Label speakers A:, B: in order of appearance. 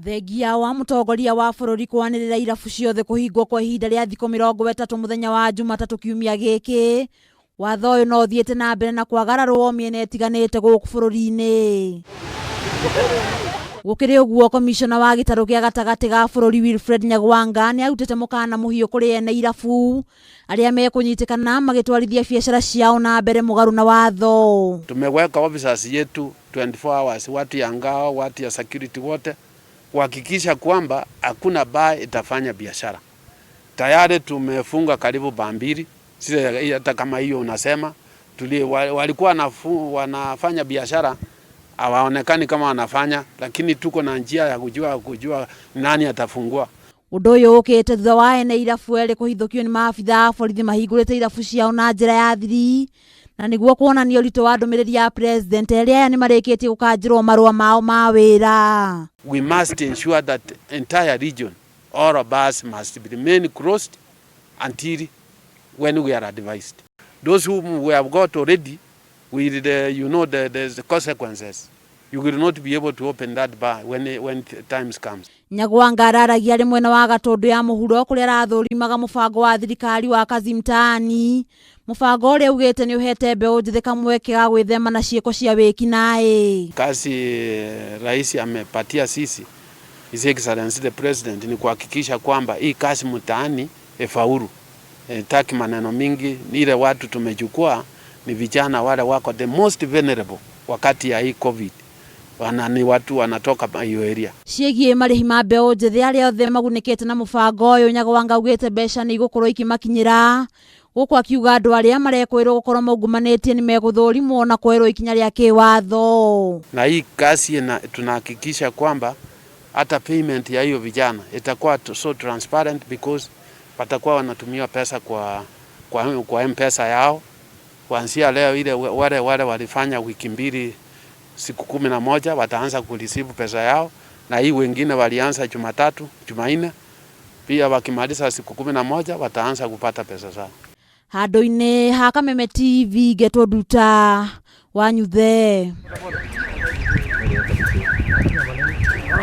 A: Thengia wa mutongoria wa bururi kwanirira irabu ciothe kuhingwo kwa ihinda ria thiku 30 muthenya wa Jumatatu kiumia giki. Watho uyu no thiite na mbere na kwagararwo miena itiganite guku bururi-ini. Gukiri uguo Kamicona wa gitaru kia gatagati ga bururi Wilfred Nyagwanga ni arutite mukaana muhiu kuri ene irabu aria mekunyitikana magitwarithia biacara ciao na mbere mugaru na watho.
B: Tumeweka officers yetu 24 hours, watu ya ngao, watu ya security wote kuhakikisha kwamba hakuna bar itafanya biashara. Tayari tumefunga karibu bar 2. Sisi hata kama hiyo unasema walikuwa wanafanya biashara hawaonekani kama wanafanya, lakini tuko na njia ya kujua nani atafungua.
A: Undu uyu ukite thutha wa ene irabu eri kuhithukio ni maabitha borithi mahingurite irabu ciao na njira ya thiri na niguo kuonania urito wa ndumiriri ya president eria ni marikitie gukanjirwo marua mao ma wira.
B: We must ensure that entire region, all of us must remain closed until when we are advised. Those whom we have got already, with the consequences, you will not be able to open that bar when times comes.
A: Nyagwanga araragia ri mwena wa gatundu ya muhuro kuria rathurimaga mubango wa thirikari wa kazi mtaani. Mubango uria ugite ni uhete mbeu njithi kamweke ga gwithema na ciiko cia wiki nae.
B: Kazi rais amepatia sisi His Excellency the President ni kuhakikisha kwamba hii kazi mtaani efaulu. Taki maneno mingi, ile watu tumechukua ni vijana wale wako the most vulnerable wakati ya hii COVID. Ni watu wanatoka hiyo area.
A: Ciigie marihi ma mbeu njithi aria othe magunikite na mubango uyu Nyagwanga ugite mbeca ni igukorwo ikimakinyira. Guku akiuga andu aria marekwirwo gukorwo maungumanitie ni meguthurimwo na kwirwo ikinya ria kiwatho.
B: Na hii kazi tunahakikisha kwamba hata payment ya hiyo vijana itakuwa so transparent because watakuwa wanatumia pesa kwa M-Pesa yao. Kuanzia leo ile wale walifanya wiki 2 siku 11 wataanza kureceive pesa yao, na hii wengine walianza Jumatatu, Jumanne. Pia wakimaliza siku 11 wataanza kupata pesa zao.
A: Handu-ini ha Kameme TV getwo nduta wa nyuthe.